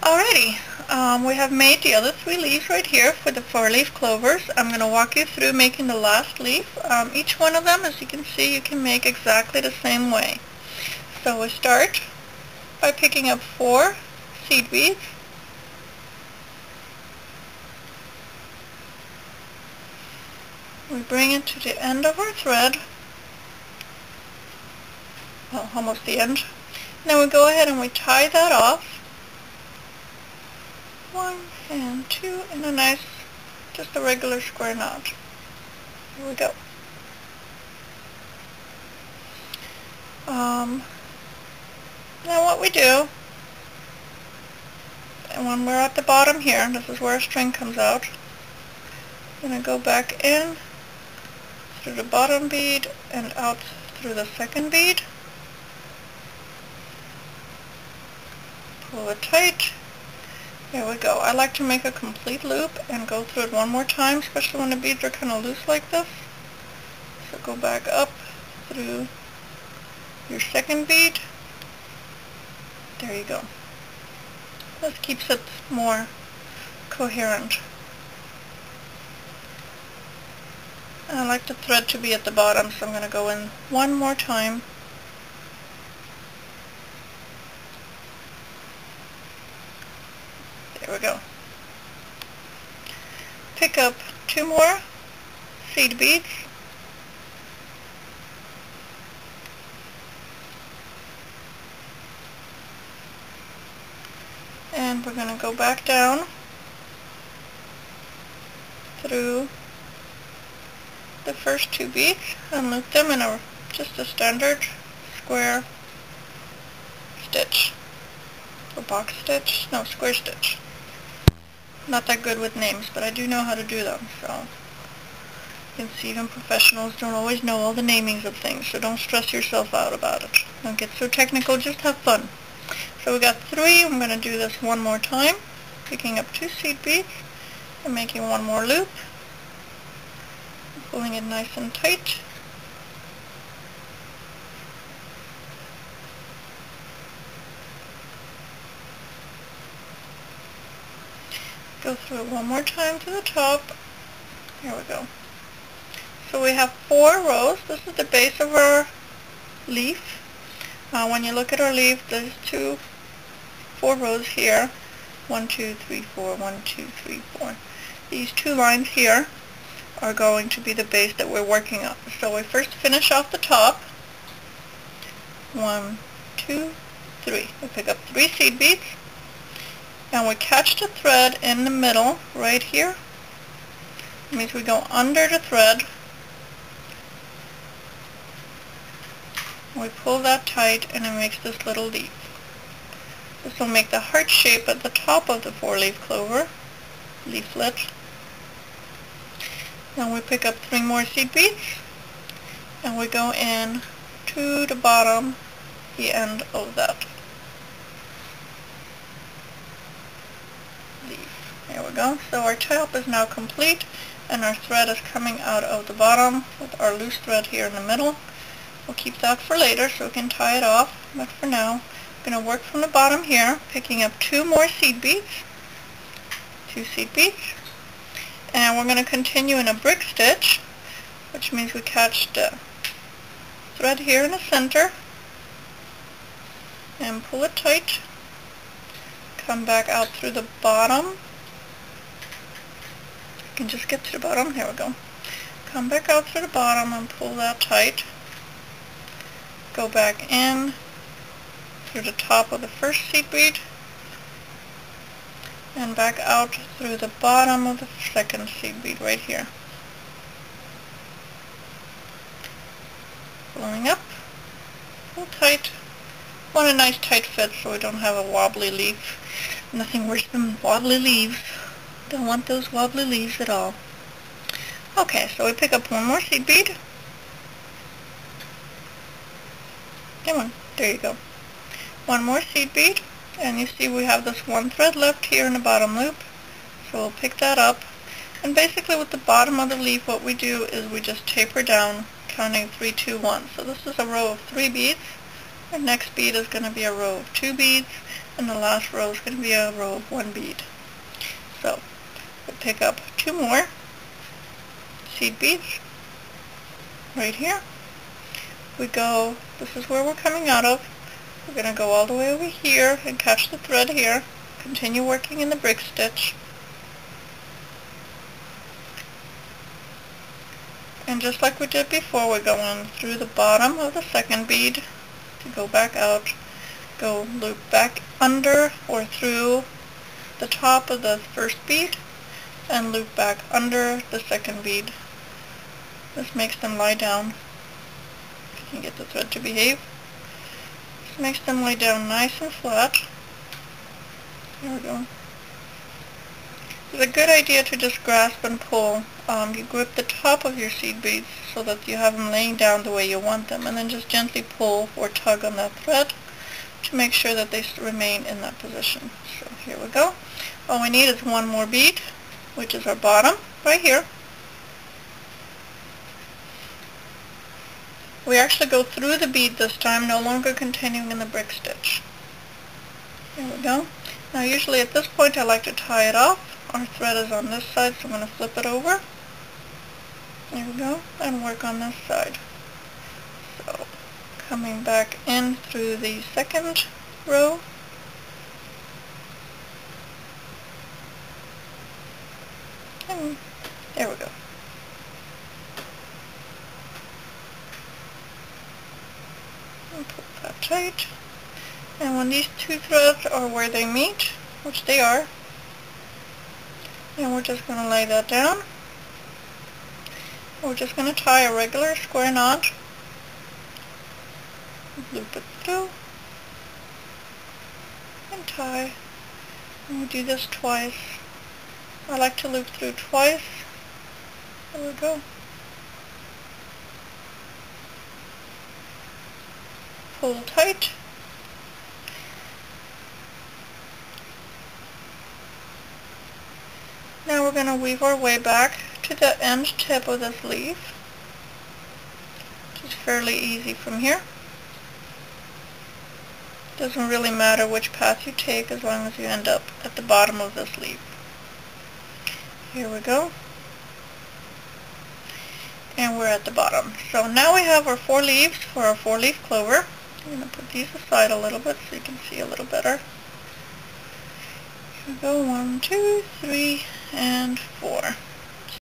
Alrighty, we have made the other 3 leaves right here for the 4 leaf clovers. I'm going to walk you through making the last leaf. Each one of them, as you can see, you can make exactly the same way. So we start by picking up 4 seed beads. We bring it to the end of our thread, well, almost the end. Then we go ahead and we tie that off. 1 and 2 in a nice, just a regular square knot. Here we go. Now what we do, and when we're at the bottom here, this is where our string comes out, I'm going to go back in through the bottom bead and out through the second bead. Pull it tight. There we go. I like to make a complete loop and go through it one more time, especially when the beads are kind of loose like this. So go back up through your second bead. There you go. This keeps it more coherent. And I like the thread to be at the bottom, so I'm going to go in one more time. There we go. Pick up 2 more seed beads. And we're going to go back down through the first 2 beads and loop them in just a standard square stitch, or box stitch, no, square stitch. Not that good with names, but I do know how to do them, so you can see even professionals don't always know all the namings of things, so don't stress yourself out about it. Don't get so technical, just have fun. So we got 3, I'm going to do this one more time, picking up 2 seed beads and making one more loop, pulling it nice and tight. Go through it one more time to the top. Here we go. So we have 4 rows. This is the base of our leaf. When you look at our leaf, there's 4 rows here. 1, 2, 3, 4, 1, 2, 3, 4. These 2 lines here are going to be the base that we're working on. So we first finish off the top. 1, 2, 3. We pick up 3 seed beads. And we catch the thread in the middle, right here. It means we go under the thread. We pull that tight and it makes this little leaf. This will make the heart shape at the top of the 4-leaf clover leaflet. Then we pick up 3 more seed beads and we go in to the bottom, the end of that leaf. There we go. So our top is now complete and our thread is coming out of the bottom with our loose thread here in the middle. We'll keep that for later so we can tie it off, but for now I'm going to work from the bottom here, picking up 2 more seed beads, 2 seed beads, and we're going to continue in a brick stitch, which means we catch the thread here in the center and pull it tight, come back out through the bottom. You can just get to the bottom, here we go. Come back out through the bottom and pull that tight. Go back in through the top of the first seed bead and back out through the bottom of the second seed bead right here. Pulling up, pull tight. Want a nice tight fit so we don't have a wobbly leaf. Nothing worse than wobbly leaves. Don't want those wobbly leaves at all. Okay, so we pick up 1 more seed bead. Come on, there you go. 1 more seed bead, and you see we have this 1 thread left here in the bottom loop. So we'll pick that up, and basically with the bottom of the leaf what we do is we just taper down, counting 3, 2, 1. So this is a row of 3 beads. Our next bead is going to be a row of 2 beads, and the last row is going to be a row of 1 bead. So we'll pick up 2 more seed beads right here. We go, this is where we're coming out of. We're going to go all the way over here and catch the thread here. Continue working in the brick stitch. And just like we did before, we're going through the bottom of the second bead to go back out. Go loop back under or through the top of the first bead and loop back under the second bead. This makes them lie down. If you can get the thread to behave. This makes them lie down nice and flat. There we go. It's a good idea to just grasp and pull. You grip the top of your seed beads so that you have them laying down the way you want them, and then just gently pull or tug on that thread to make sure that they remain in that position. So here we go. All we need is 1 more bead, which is our bottom, right here. We actually go through the bead this time, no longer continuing in the brick stitch. There we go. Now usually at this point I like to tie it off. Our thread is on this side, so I'm going to flip it over. There we go, and work on this side. So coming back in through the second row. And there we go. And pull that tight. And when these 2 threads are where they meet, which they are, then we're just going to lay that down. We're just going to tie a regular square knot, loop it through, and tie. And we do this twice. I like to loop through twice. There we go. Pull tight. Now we're going to weave our way back to the end tip of this leaf, which is fairly easy from here. Doesn't really matter which path you take as long as you end up at the bottom of this leaf. Here we go. And we're at the bottom. So now we have our 4 leaves for our 4-leaf clover. I'm going to put these aside a little bit so you can see a little better. Here we go, 1, 2, 3, and 4.